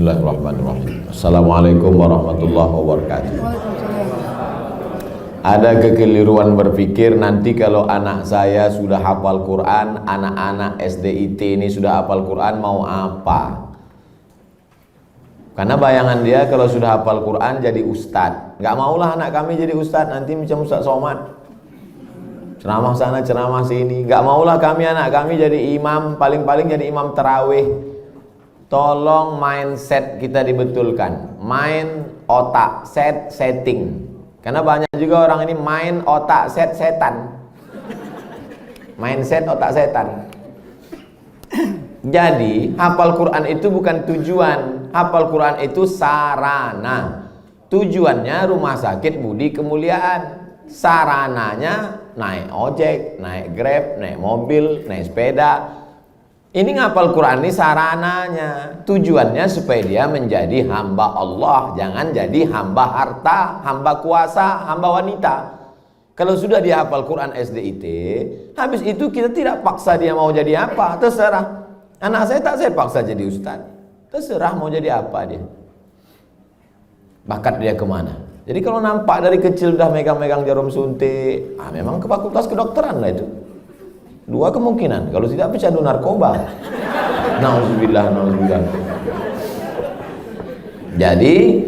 Bismillahirrahmanirrahim. Assalamualaikum warahmatullahi wabarakatuh. Ada kekeliruan berpikir nanti kalau anak saya sudah hafal Quran, anak-anak SDIT ini sudah hafal Quran mau apa? Karena bayangan dia kalau sudah hafal Quran jadi ustadz. Gak maulah anak kami jadi ustadz, nanti macam Ustadz Somad, ceramah sana ceramah sini. Gak maulah kami anak kami jadi imam, paling-paling jadi imam tarawih. Tolong mindset kita dibetulkan, main otak, setting. Karena banyak juga orang ini main otak, setan. Mindset otak setan. Jadi hafal Quran itu bukan tujuan, hafal Quran itu sarana. Tujuannya rumah sakit Budi Kemuliaan, sarananya naik ojek, naik Grab, naik mobil, naik sepeda. Ini ngapal Quran ini sarananya, tujuannya supaya dia menjadi hamba Allah, jangan jadi hamba harta, hamba kuasa, hamba wanita. Kalau sudah dia hafal Quran SDIT, habis itu kita tidak paksa dia mau jadi apa, terserah. Anak saya tak saya paksa jadi ustaz, terserah mau jadi apa dia. Bakat dia kemana? Jadi kalau nampak dari kecil udah megang-megang jarum suntik, memang ke fakultas kedokteran lah itu. Dua kemungkinan, kalau tidak pecandu narkoba. Nauzubillah, nauzubillah. Jadi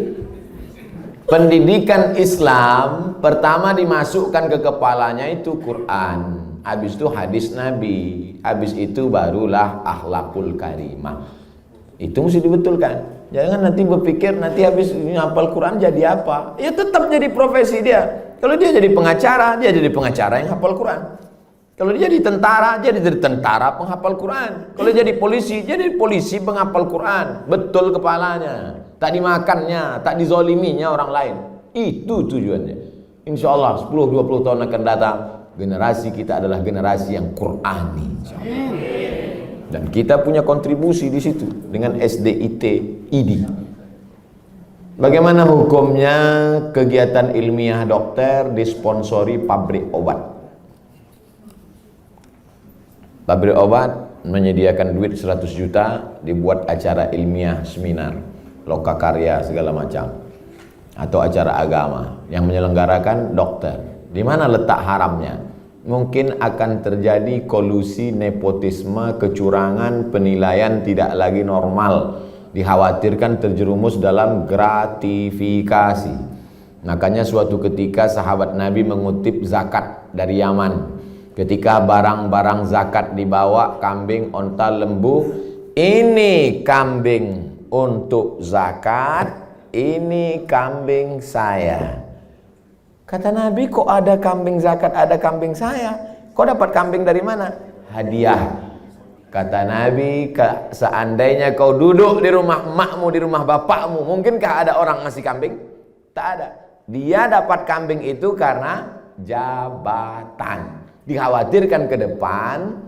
pendidikan Islam pertama dimasukkan ke kepalanya itu Quran, habis itu hadis Nabi, habis itu barulah akhlakul karimah. Itu mesti dibetulkan. Jangan nanti berpikir nanti habis hafal Quran jadi apa? Ya tetap jadi profesi dia. Kalau dia jadi pengacara, dia jadi pengacara yang hafal Quran. Kalau dia jadi tentara, dia jadi tentara penghafal Quran. Kalau jadi polisi penghafal Quran. Betul kepalanya. Tak dimakannya, tak dizoliminya orang lain. Itu tujuannya. Insya Allah 10-20 tahun akan datang, generasi kita adalah generasi yang Qurani. Dan kita punya kontribusi di situ dengan SDIT ID. Bagaimana hukumnya kegiatan ilmiah dokter disponsori pabrik obat? Pabrik obat menyediakan duit 100 juta, dibuat acara ilmiah, seminar, lokakarya segala macam, atau acara agama yang menyelenggarakan dokter. Di mana letak haramnya? Mungkin akan terjadi kolusi, nepotisme, kecurangan, penilaian tidak lagi normal. Dikhawatirkan terjerumus dalam gratifikasi. Makanya suatu ketika sahabat Nabi mengutip zakat dari Yaman. Ketika barang-barang zakat dibawa, kambing, onta, lembu, ini kambing untuk zakat, ini kambing saya. Kata Nabi, kok ada kambing zakat, ada kambing saya? Kok dapat kambing dari mana? Hadiah. Kata Nabi, seandainya kau duduk di rumah emakmu, di rumah bapakmu, mungkinkah ada orang ngasih kambing? Tak ada. Dia dapat kambing itu karena jabatan. Dikhawatirkan ke depan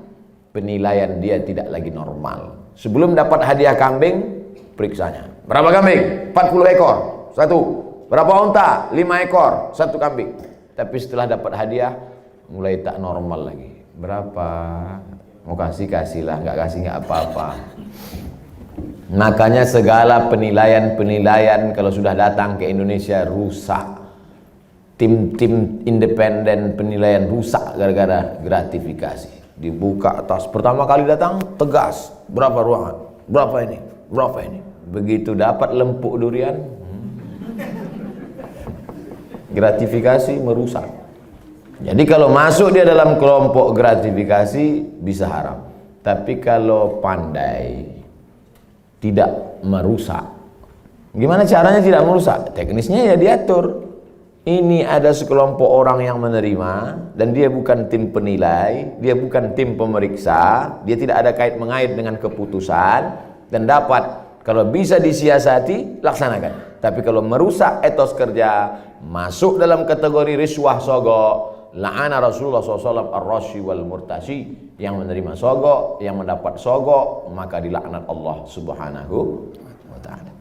penilaian dia tidak lagi normal. Sebelum dapat hadiah kambing, periksanya. Berapa kambing? 40 ekor, satu. Berapa unta? 5 ekor, satu kambing. Tapi setelah dapat hadiah, mulai tak normal lagi. Berapa? Mau kasih-kasihlah, nggak kasih nggak apa-apa. Makanya segala penilaian kalau sudah datang ke Indonesia rusak. Tim-tim independen penilaian rusak gara-gara gratifikasi. Dibuka atas, pertama kali datang tegas, berapa ruangan, berapa ini, berapa ini. Begitu dapat lempuk durian, gratifikasi merusak. Jadi kalau masuk dia dalam kelompok gratifikasi bisa haram. Tapi kalau pandai tidak merusak, gimana caranya tidak merusak? Teknisnya ya diatur. Ini ada sekelompok orang yang menerima dan dia bukan tim penilai, dia bukan tim pemeriksa, dia tidak ada kait-mengait dengan keputusan dan dapat, kalau bisa disiasati, laksanakan. Tapi kalau merusak etos kerja, masuk dalam kategori riswah sogok, la'ana Rasulullah SAW ar-rashi wal murtashi, yang menerima sogok, yang mendapat sogok, maka dilaknat Allah Subhanahu wa ta'ala.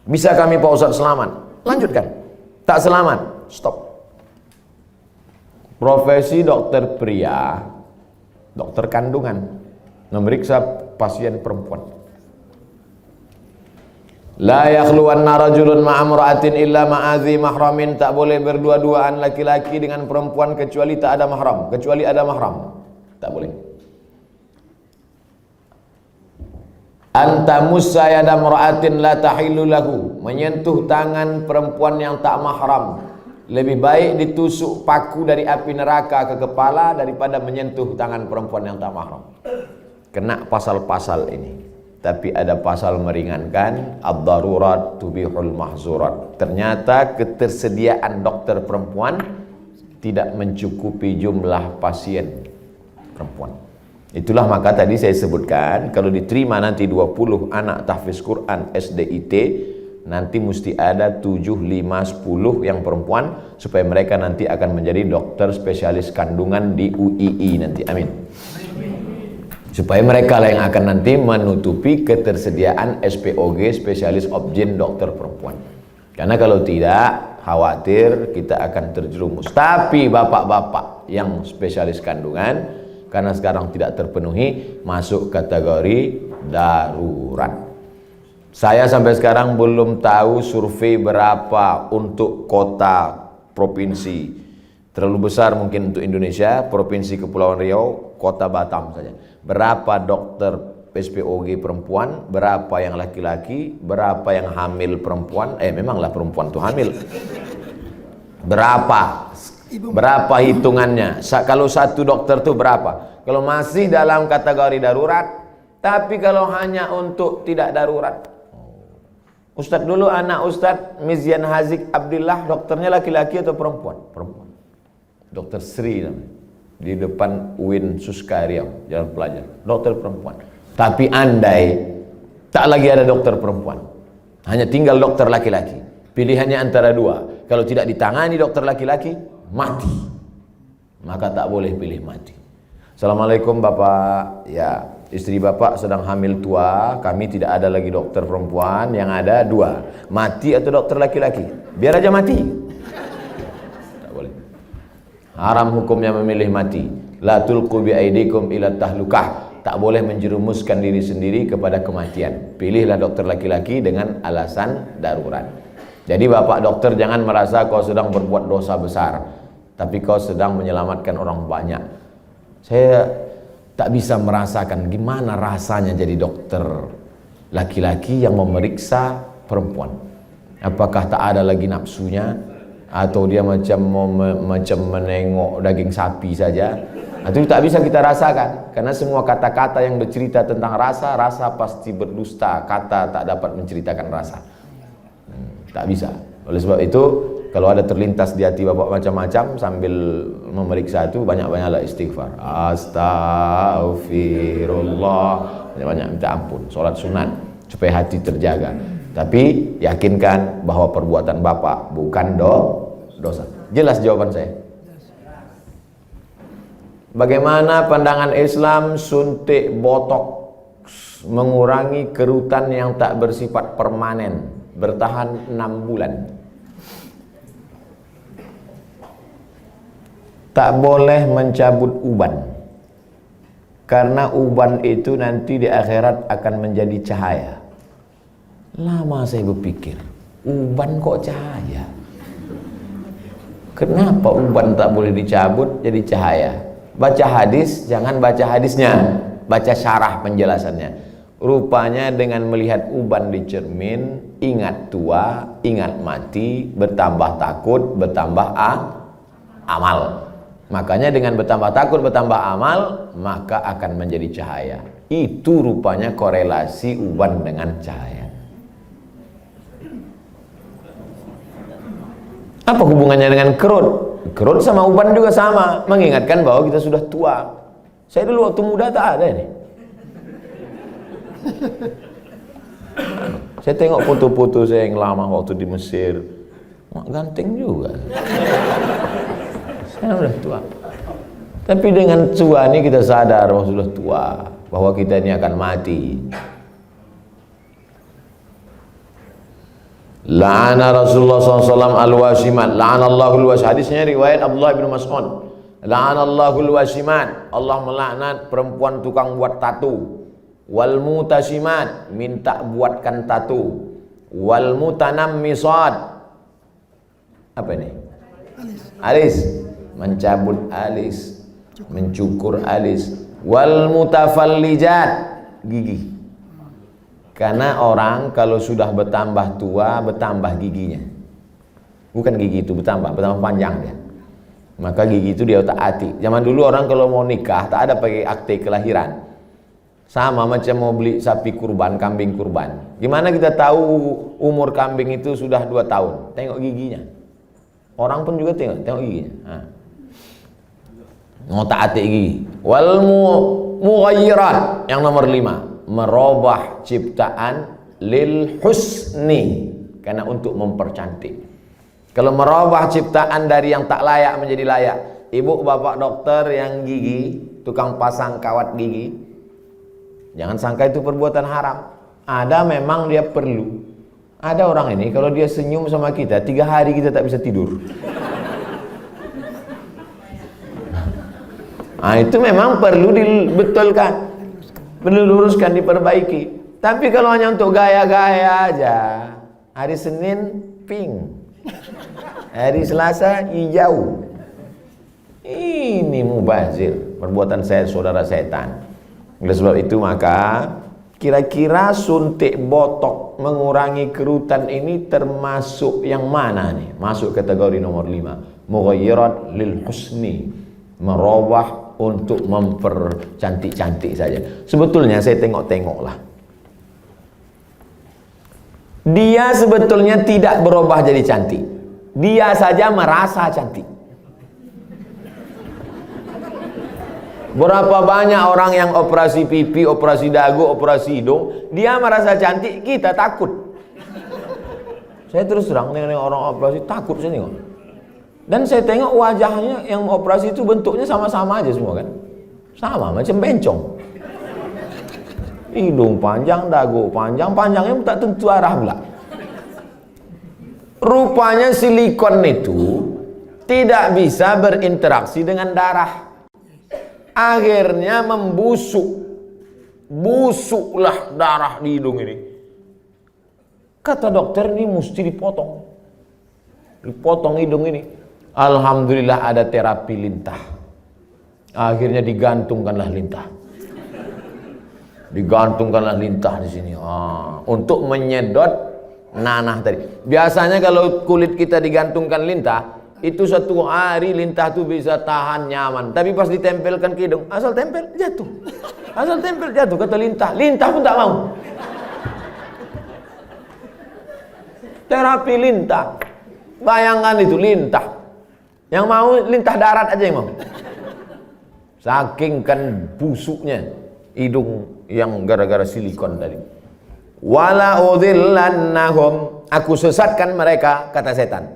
Bisa kami Pak Ustaz selamat? Lanjutkan. Tak selamat, stop. Profesi dokter pria, dokter kandungan, memeriksa pasien perempuan. La yakhluwanna rajulun ma'amra'atin illa ma'adhi mahramin. Tak boleh berdua-duaan laki-laki dengan perempuan kecuali tak ada mahram, kecuali ada mahram. Tak boleh. Anta musayyada mar'atin la tahillu lahu. Menyentuh tangan perempuan yang tak mahram lebih baik ditusuk paku dari api neraka ke kepala daripada menyentuh tangan perempuan yang tak mahram. Kena pasal-pasal ini. Tapi ada pasal meringankan, ad-darurat tubihul mahzurat. Ternyata ketersediaan dokter perempuan tidak mencukupi jumlah pasien perempuan. Itulah maka tadi saya sebutkan, kalau diterima nanti 20 anak tahfiz Quran SDIT, nanti mesti ada 7, 5, 10 yang perempuan, supaya mereka nanti akan menjadi dokter spesialis kandungan di UII nanti. Amin. Supaya mereka lah yang akan nanti menutupi ketersediaan SPOG, spesialis obgyn dokter perempuan. Karena kalau tidak, khawatir kita akan terjerumus. Tapi bapak-bapak yang spesialis kandungan, karena sekarang tidak terpenuhi, masuk kategori darurat. Saya sampai sekarang belum tahu survei berapa untuk kota provinsi. Terlalu besar mungkin untuk Indonesia, Provinsi Kepulauan Riau, Kota Batam saja. Berapa dokter SPOG perempuan, berapa yang laki-laki, berapa yang hamil perempuan, memanglah perempuan itu hamil. Berapa hitungannya? Kalau satu dokter itu berapa? Kalau masih dalam kategori darurat, tapi kalau hanya untuk tidak darurat. Ustadz dulu, anak Ustadz Mizyan Hazik Abdillah, dokternya laki-laki atau perempuan? Perempuan. Dokter Sri namanya, di depan UIN Suska Riau, Jalan Pelajar, dokter perempuan. Tapi andai tak lagi ada dokter perempuan, hanya tinggal dokter laki-laki, pilihannya antara dua. Kalau tidak ditangani dokter laki-laki, mati. Maka tak boleh pilih mati. Assalamualaikum Bapak. Ya, istri Bapak sedang hamil tua, kami tidak ada lagi dokter perempuan, yang ada dua, mati atau dokter laki-laki. Biar aja mati. Haram hukumnya memilih mati. La tulqu bi aidikum ila tahlukah. Tak boleh menjerumuskan diri sendiri kepada kematian. Pilihlah dokter laki-laki dengan alasan darurat. Jadi bapak dokter jangan merasa kau sedang berbuat dosa besar, tapi kau sedang menyelamatkan orang banyak. Saya tak bisa merasakan gimana rasanya jadi dokter laki-laki yang memeriksa perempuan. Apakah tak ada lagi nafsunya? Atau dia macam menengok daging sapi saja? Itu tak bisa kita rasakan, karena semua kata-kata yang bercerita tentang rasa, rasa pasti berdusta. Kata tak dapat menceritakan rasa. Tak bisa. Oleh sebab itu, kalau ada terlintas di hati bapak macam-macam sambil memeriksa itu, banyak-banyaklah istighfar. Astaghfirullah. Banyak minta ampun. Solat sunat supaya hati terjaga. Tapi yakinkan bahwa perbuatan bapak bukan dosa. Jelas jawaban saya? Bagaimana pandangan Islam suntik botok mengurangi kerutan yang tak bersifat permanen, bertahan 6 bulan? Tak boleh mencabut uban, karena uban itu nanti di akhirat akan menjadi cahaya. Lama saya berpikir, uban kok cahaya? Kenapa uban tak boleh dicabut jadi cahaya? Baca hadis, jangan baca hadisnya, baca syarah penjelasannya. Rupanya dengan melihat uban di cermin, ingat tua, ingat mati, bertambah takut, bertambah amal. Makanya dengan bertambah takut, bertambah amal, maka akan menjadi cahaya. Itu rupanya korelasi uban dengan cahaya. Apa hubungannya dengan kerut? Kerut sama uban juga sama, mengingatkan bahwa kita sudah tua. Saya dulu waktu muda tak ada ini. Saya tengok foto-foto saya yang lama waktu di Mesir, ganteng juga. Saya sudah tua. Tapi dengan tua ini kita sadar bahwa sudah tua, bahwa kita ini akan mati. La'ana Rasulullah SAW al-wasimat. La'anallahu al-wasimat. Hadisnya riwayat Abdullah bin Mas'ud. La'anallahu al-wasimat. Allah melaknat perempuan tukang buat tatu. Wal mutasimat, minta buatkan tatu. Wal mutanammisat. Apa ini? Alis. Mencabut alis, mencukur alis. Wal mutafallijat, gigi. Karena orang kalau sudah bertambah tua, bertambah giginya. Bukan gigi itu bertambah panjang dia. Maka gigi itu dia otak-atik. Zaman dulu orang kalau mau nikah tak ada pakai akte kelahiran. Sama macam mau beli sapi kurban, kambing kurban. Gimana kita tahu umur kambing itu sudah 2 tahun? Tengok giginya. Orang pun juga tengok giginya. Otak-atik gigi. Wal mughayyirat, yang nomor 5, merubah ciptaan lil husni, karena untuk mempercantik. Kalau merubah ciptaan dari yang tak layak menjadi layak. Ibu bapak dokter yang gigi, tukang pasang kawat gigi, jangan sangka itu perbuatan haram. Ada memang dia perlu. Ada orang ini kalau dia senyum sama kita 3 hari kita tak bisa tidur. Nah, itu memang perlu dibetulkan, perlu luruskan, diperbaiki. Tapi kalau hanya untuk gaya-gaya aja, hari Senin pink, hari Selasa hijau, ini mubazir, perbuatan saya saudara setan. Oleh sebab itu maka kira-kira suntik botok mengurangi kerutan ini termasuk yang mana nih? Masuk kategori nomor 5, mughayyirat lil husni, merubah untuk mempercantik-cantik saja. Sebetulnya saya tengok-tengoklah, dia sebetulnya tidak berubah jadi cantik, dia saja merasa cantik. Berapa banyak orang yang operasi pipi, operasi dagu, operasi hidung, dia merasa cantik, kita takut. Saya terus terang dengan orang operasi takut saya tengok. Dan saya tengok wajahnya yang operasi itu bentuknya sama-sama aja semua kan. Sama macam bencong. Hidung panjang, dagu panjang, panjangnya tak tentu arah pula. Rupanya silikon itu tidak bisa berinteraksi dengan darah. Akhirnya membusuk. Busuklah darah di hidung ini. Kata dokter, ini mesti dipotong. Dipotong hidung ini. Alhamdulillah ada terapi lintah. Akhirnya digantungkanlah lintah. Digantungkanlah lintah di sini. Untuk menyedot nanah tadi. Biasanya kalau kulit kita digantungkan lintah, itu 1 hari lintah itu bisa tahan nyaman. Tapi pas ditempelkan ke hidung, asal tempel jatuh. Asal tempel jatuh, kata lintah. Lintah pun tak mau. Terapi lintah. Bayangkan itu lintah. Yang mau lintah darat aja yang mau. Saking kan busuknya hidung yang gara-gara silikon tadi. Wala udhillannahum, aku sesatkan mereka, kata setan.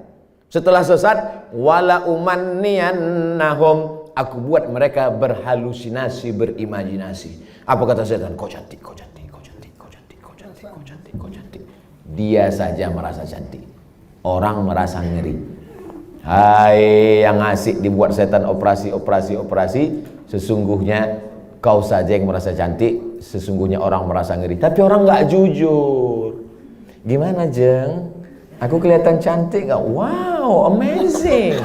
Setelah sesat, wala umanniyannahum, aku buat mereka berhalusinasi, berimajinasi. Apa kata setan? Kau cantik, kau cantik, kau cantik, kau cantik, kau cantik, kau cantik, kau cantik. Dia saja merasa cantik. Orang merasa ngeri. Hai yang asik dibuat setan operasi, sesungguhnya kau saja yang merasa cantik, sesungguhnya orang merasa ngeri. Tapi orang nggak jujur. Gimana Jeng? Aku kelihatan cantik nggak? Wow, amazing.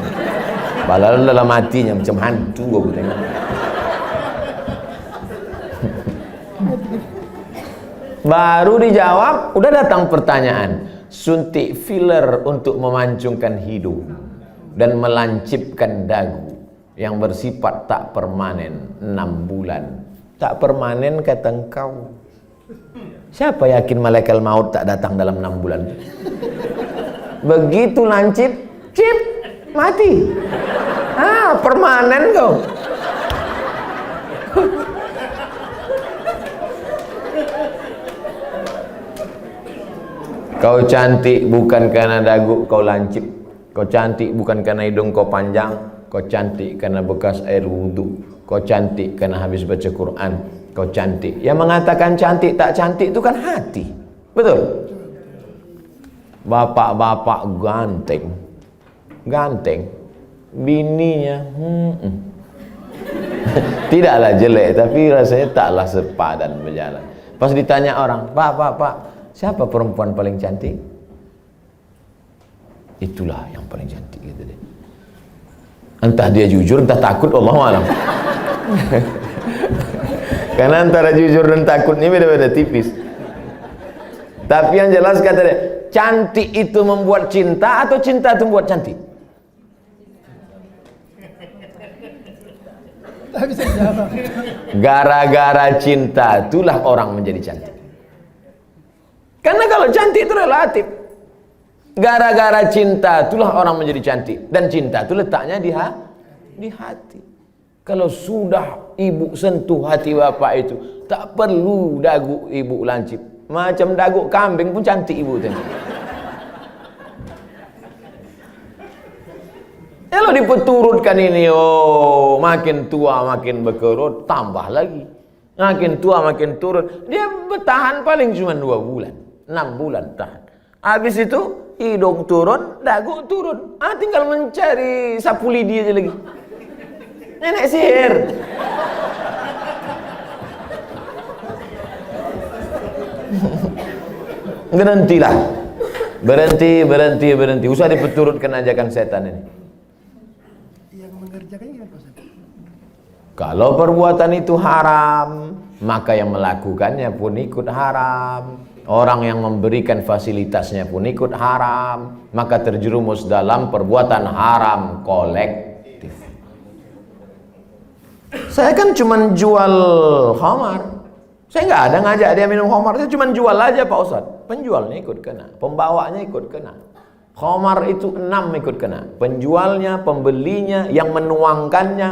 Padahal dalam hatinya macam hantu aku tengok. Baru dijawab, udah datang pertanyaan. Suntik filler untuk memancungkan hidung dan melancipkan dagu yang bersifat tak permanen 6 bulan. Tak permanen kata engkau. Siapa yakin malaikat maut tak datang dalam 6 bulan? Begitu lancip, cip, mati. Permanen kau. Kau cantik bukan karena dagu kau lancip. Kau cantik bukan karena hidung kau panjang. Kau cantik karena bekas air wudhu. Kau cantik karena habis baca Quran. Kau cantik. Yang mengatakan cantik tak cantik itu kan hati. Betul? Bapak-bapak ganteng. Ganteng. Bininya tidaklah jelek, tapi rasanya taklah sepadan berjalan. Pas ditanya orang, Pak, siapa perempuan paling cantik? Itulah yang paling cantik gitu deh. Entah dia jujur, entah takut, Allahu a'lam. Karena antara jujur dan takut ini beda-beda tipis. Tapi yang jelas kata dia, cantik itu membuat cinta atau cinta itu membuat cantik? Gara-gara cinta itulah orang menjadi cantik. Karena kalau cantik itu relatif. Gara-gara cinta itulah orang menjadi cantik. Dan cinta itu letaknya di hati. Kalau sudah ibu sentuh hati bapak itu, tak perlu dagu ibu lancip. Macam dagu kambing pun cantik ibu itu. Kalau dipeturutkan ini, oh makin tua makin berkerut, tambah lagi. Makin tua makin turun. Dia bertahan paling cuma 2 bulan, 6 bulan tahan. Habis itu hidung turun, dagu turun. Tinggal mencari sapu lidi aja lagi. Nenek sihir. Berhentilah. Berhenti. Usah dipeturutkan ajakan setan ini. Yang mengerjakannya gimana, Ustaz? Kalau perbuatan itu haram, maka yang melakukannya pun ikut haram. Orang yang memberikan fasilitasnya pun ikut haram. Maka terjerumus dalam perbuatan haram kolektif. Saya kan cuma jual khamar. Saya nggak ada ngajak dia minum khamar. Saya cuma jual aja Pak Ustadz. Penjualnya ikut kena, pembawanya ikut kena. Khamar itu 6 ikut kena. Penjualnya, pembelinya, yang menuangkannya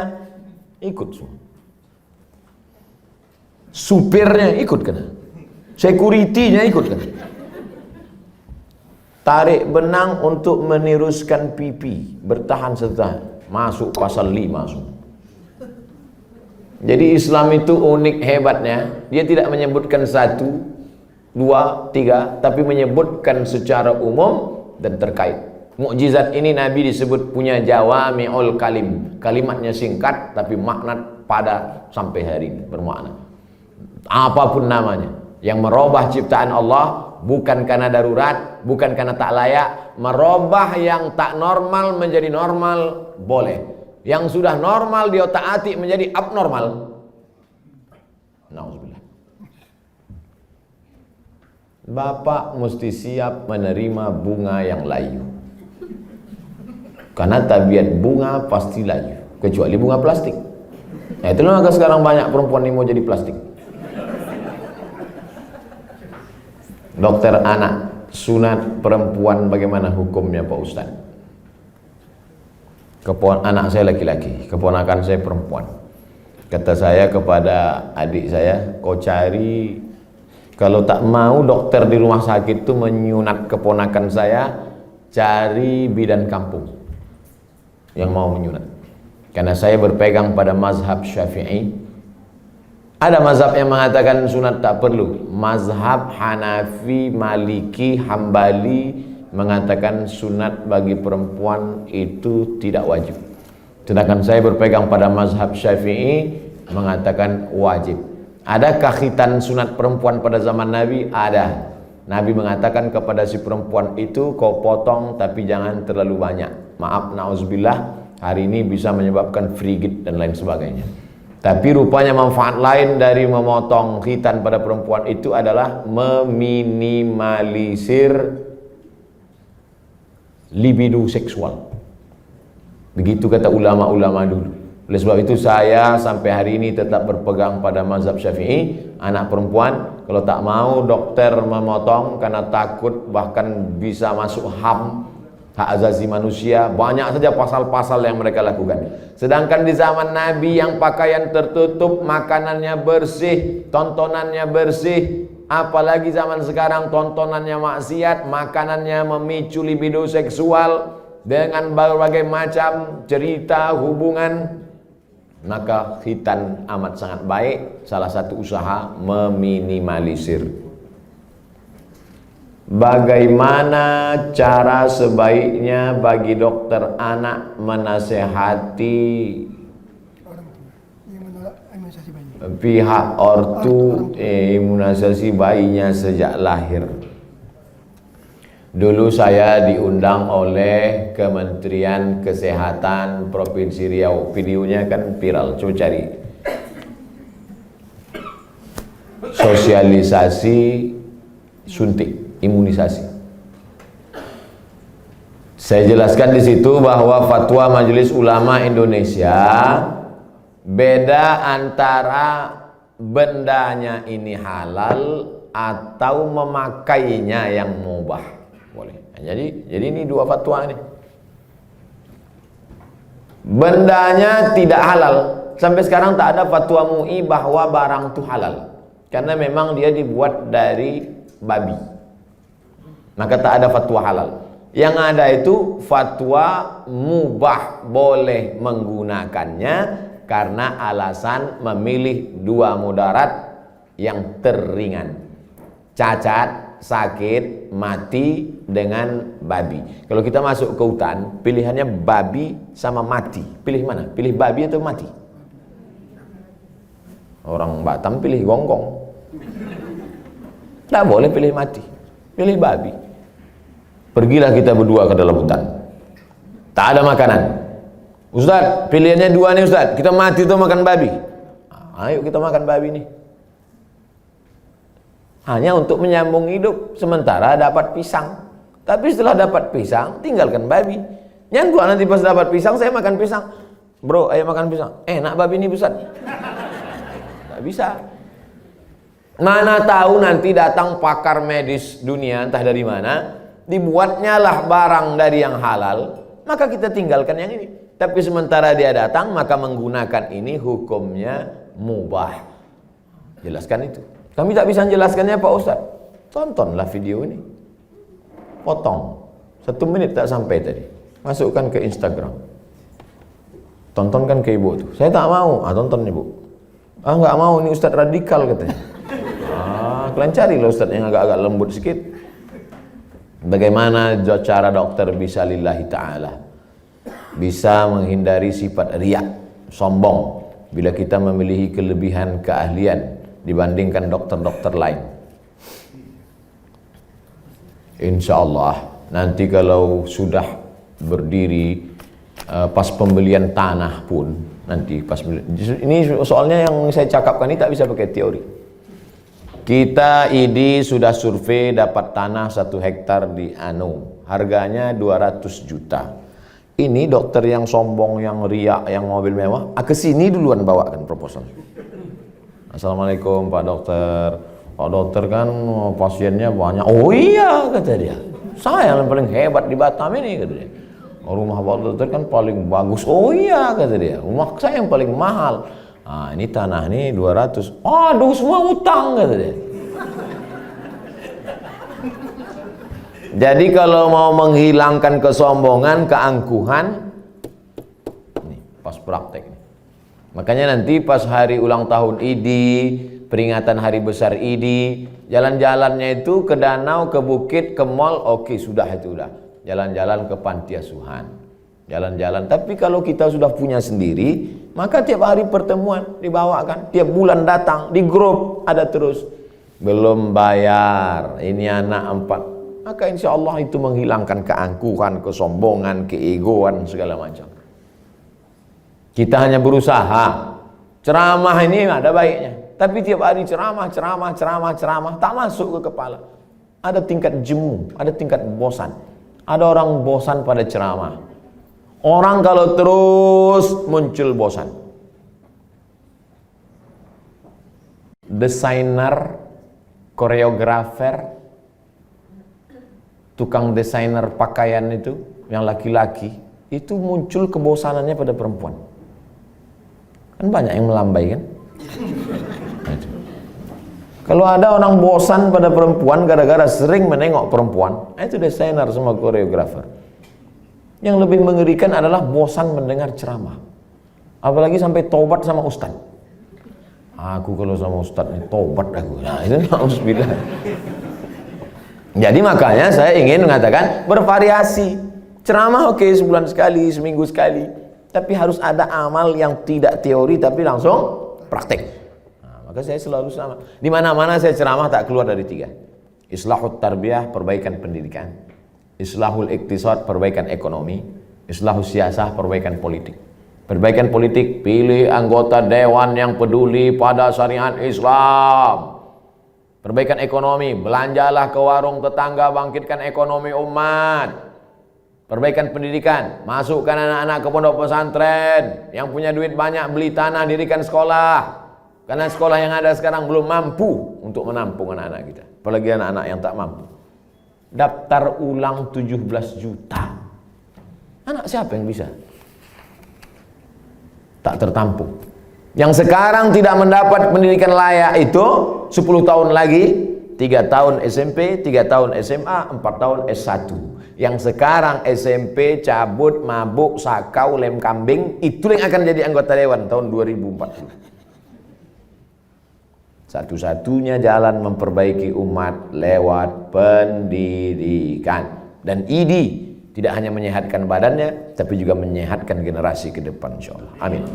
ikut semua. Supirnya ikut kena. Security-nya ikut kena. Tarik benang untuk meniruskan pipi, bertahan setahun, masuk pasal 5 semua. Jadi Islam itu unik hebatnya, dia tidak menyebutkan 1, 2, 3, tapi menyebutkan secara umum dan terkait. Mukjizat ini Nabi disebut punya jawami'ul kalim. Kalimatnya singkat tapi makna pada sampai hari ini bermakna. Apapun namanya, yang merubah ciptaan Allah bukan karena darurat, bukan karena tak layak, merubah yang tak normal menjadi normal boleh. Yang sudah normal dia taati menjadi abnormal. Nauzubillah. Bapak mesti siap menerima bunga yang layu. Karena tabiat bunga pasti layu, kecuali bunga plastik. Nah, itulah maka sekarang banyak perempuan yang mau jadi plastik. Dokter anak, sunat perempuan bagaimana hukumnya Pak Ustaz? Anak saya laki-laki, keponakan saya perempuan. Kata saya kepada adik saya, kau cari, kalau tak mau dokter di rumah sakit itu menyunat keponakan saya, cari bidan kampung yang mau menyunat. Karena saya berpegang pada mazhab Syafi'i. Ada mazhab yang mengatakan sunat tak perlu. Mazhab Hanafi, Maliki, Hambali mengatakan sunat bagi perempuan itu tidak wajib. Sedangkan saya berpegang pada mazhab Syafi'i mengatakan wajib. Adakah khitan sunat perempuan pada zaman Nabi? Ada. Nabi mengatakan kepada si perempuan itu, kau potong tapi jangan terlalu banyak. Maaf, na'udzubillah, hari ini bisa menyebabkan frigid dan lain sebagainya. Tapi rupanya manfaat lain dari memotong khitan pada perempuan itu adalah meminimalisir libido seksual. Begitu kata ulama-ulama dulu. Oleh sebab itu saya sampai hari ini tetap berpegang pada mazhab Syafi'i. Anak perempuan kalau tak mau dokter memotong karena takut bahkan bisa masuk HAM, hak asasi manusia, banyak saja pasal-pasal yang mereka lakukan. Sedangkan di zaman Nabi yang pakaian tertutup, makanannya bersih, tontonannya bersih. Apalagi zaman sekarang tontonannya maksiat, makanannya memicu libido seksual dengan berbagai macam cerita hubungan. Maka khitan amat sangat baik. Salah satu usaha meminimalisir. Bagaimana cara sebaiknya bagi dokter anak menasehati pihak ortu imunisasi bayinya sejak lahir? Dulu saya diundang oleh Kementerian Kesehatan Provinsi Riau. Videonya kan viral, coba cari. Sosialisasi suntik, imunisasi. Saya jelaskan di situ bahwa fatwa Majelis Ulama Indonesia beda antara bendanya ini halal atau memakainya yang mubah. Boleh. Jadi ini dua fatwa ini. Bendanya tidak halal. Sampai sekarang tak ada fatwa MUI bahwa barang itu halal. Karena memang dia dibuat dari babi. Maka tak ada fatwa halal. Yang ada itu fatwa mubah, boleh menggunakannya karena alasan memilih dua mudarat yang teringan. Cacat, sakit, mati dengan babi. Kalau kita masuk ke hutan, pilihannya babi sama mati. Pilih mana? Pilih babi atau mati? Orang Batam pilih gonggong. Tidak boleh pilih mati. Pilih babi. Pergilah kita berdua ke dalam hutan. Tak ada makanan. Ustaz, pilihannya dua nih Ustaz. Kita mati atau makan babi? Ayo kita makan babi nih. Hanya untuk menyambung hidup, sementara dapat pisang. Tapi setelah dapat pisang, tinggalkan babi. Yang gua nanti pas dapat pisang, saya makan pisang. Bro, ayo makan pisang. Enak babi ini Ustaz. Tak bisa. Mana tahu nanti datang pakar medis dunia, entah dari mana, dibuatnya lah barang dari yang halal, maka kita tinggalkan yang ini. Tapi sementara dia datang, maka menggunakan ini hukumnya mubah. Jelaskan itu. Kami tak bisa menjelaskannya Pak Ustaz. Tontonlah video ini. Potong. 1 menit tak sampai tadi. Masukkan ke Instagram. Tontonkan ke ibu tuh. Saya tak mau. Tonton ibu. Nggak mau, ini Ustaz radikal katanya. Kalian carilah Ustaz yang agak-agak lembut sedikit. Bagaimana cara dokter bisa lillahi ta'ala, bisa menghindari sifat riak, sombong, bila kita memiliki kelebihan keahlian dibandingkan dokter-dokter lain. Insya Allah nanti kalau sudah berdiri pas pembelian tanah pun nanti pas ini soalnya yang saya cakapkan ini tak bisa pakai teori. Kita ID sudah survei dapat tanah 1 hektar di harganya 200 juta. Ini dokter yang sombong, yang riak, yang mobil mewah, kesini duluan bawakan proposal. Assalamualaikum Pak Dokter. Pak Dokter kan pasiennya banyak. Oh iya kata dia. Saya yang paling hebat di Batam ini kata dia. Rumah Pak Dokter kan paling bagus. Oh iya kata dia. Rumah saya yang paling mahal. Ini tanah nih 200. Aduh semua utang kata dia. Jadi kalau mau menghilangkan kesombongan, keangkuhan, nih pas praktek nih. Makanya nanti pas hari ulang tahun ID, peringatan hari besar ID, jalan-jalannya itu ke danau, ke bukit, ke mall, oke sudah itu udah. Jalan-jalan ke panti asuhan, jalan-jalan. Tapi kalau kita sudah punya sendiri, maka tiap hari pertemuan dibawakan, tiap bulan datang, di grup ada terus. Belum bayar, ini anak 4. Maka insya Allah itu menghilangkan keangkuhan, kesombongan, keegoan, segala macam. Kita hanya berusaha. Ceramah ini ada baiknya. Tapi tiap hari ceramah, tak masuk ke kepala. Ada tingkat jemu, ada tingkat bosan. Ada orang bosan pada ceramah. Orang kalau terus muncul bosan. Desainer, koreografer, tukang desainer pakaian itu, yang laki-laki, itu muncul kebosanannya pada perempuan. Kan banyak yang melambai kan? Kalau ada orang bosan pada perempuan gara-gara sering menengok perempuan, itu desainer sama koreografer. Yang lebih mengerikan adalah bosan mendengar ceramah. Apalagi sampai tobat sama ustaz. Aku kalau sama ustaz ini tobat aku. Nah, itu na'udzubillah. Jadi makanya saya ingin mengatakan bervariasi. Ceramah oke, sebulan sekali, seminggu sekali. Tapi harus ada amal yang tidak teori tapi langsung praktek. Nah, maka saya selalu sama. Di mana-mana saya ceramah tak keluar dari 3. Islahut tarbiyah, perbaikan pendidikan. Islahul iktisad, perbaikan ekonomi. Islahul siasah, perbaikan politik. Perbaikan politik, pilih anggota dewan yang peduli pada syariat Islam. Perbaikan ekonomi, belanjalah ke warung tetangga, bangkitkan ekonomi umat. Perbaikan pendidikan, masukkan anak-anak ke pondok pesantren. Yang punya duit banyak, beli tanah, dirikan sekolah. Karena sekolah yang ada sekarang belum mampu untuk menampung anak-anak kita. Apalagi anak-anak yang tak mampu. Daftar ulang 17 juta. Anak siapa yang bisa? Tak tertampung. Yang sekarang tidak mendapat pendidikan layak itu 10 tahun lagi, 3 tahun SMP, 3 tahun SMA, 4 tahun S1. Yang sekarang SMP cabut, mabuk, sakau, lem kambing, itu yang akan jadi anggota dewan tahun 2040. Satu-satunya jalan memperbaiki umat lewat pendidikan. Dan ID tidak hanya menyehatkan badannya, tapi juga menyehatkan generasi ke depan, insyaallah. Amin.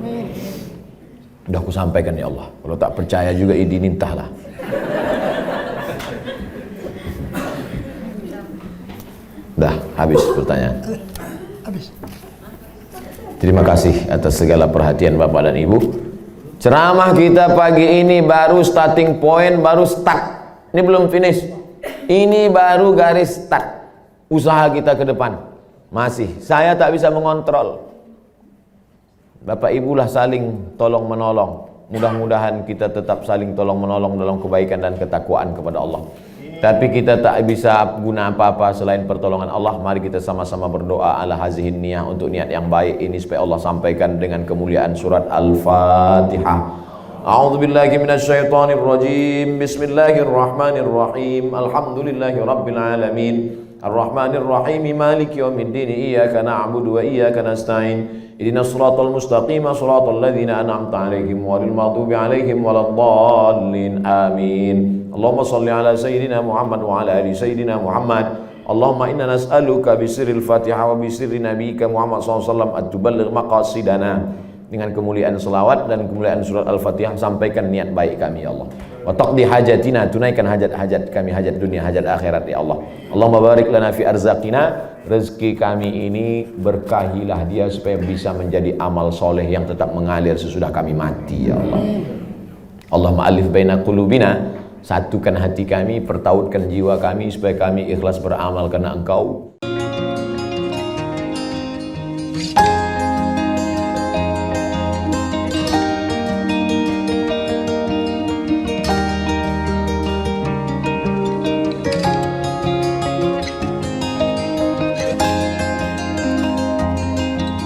Udah aku sampaikan ya Allah. Kalau tak percaya juga ID nintahlah. Dah habis pertanyaan. Habis. Terima kasih atas segala perhatian Bapak dan Ibu. Ceramah kita pagi ini baru starting point, baru start. Ini belum finish. Ini baru garis start. Usaha kita ke depan. Masih, saya tak bisa mengontrol. Bapak Ibu lah saling tolong menolong. Mudah-mudahan kita tetap saling tolong menolong dalam kebaikan dan ketakwaan kepada Allah. Tapi kita tak bisa guna apa-apa selain pertolongan Allah. Mari kita sama-sama berdoa ala hazihin niyah, untuk niat yang baik ini supaya Allah sampaikan dengan kemuliaan surat Al-Fatihah. A'udzubillahi minasyaitonir rajim. Bismillahirrahmanirrahim. Alhamdulillahi rabbil alamin. Ar-Rahmanir Rahim. Maliki yaumiddin. Iyyaka na'budu wa iyyaka nasta'in. Ihdinas siratal mustaqim, siratal ladzina an'amta 'alaihim ghairil maghdubi 'alaihim waladdallin. Amin. Allahumma shalli ala sayyidina Muhammad wa ala ali sayyidina Muhammad. Allahumma inna nas'aluka bisirril Fatihah wa bisirri nabiyyika Muhammad sallallahu alaihi wasallam at-tuballigh maqasidana. Dengan kemuliaan selawat dan kemuliaan surat Al-Fatihah, sampaikan niat baik kami ya Allah. Wa taqdi hajatina, tunaikan hajat-hajat kami, hajat dunia, hajat akhirat ya Allah. Allahumma barik lana fi arzaqina, rezeki kami ini berkahilah dia supaya bisa menjadi amal soleh yang tetap mengalir sesudah kami mati ya Allah. Allahumma alif baina qulubina, satukan hati kami, pertautkan jiwa kami supaya kami ikhlas beramal karena Engkau.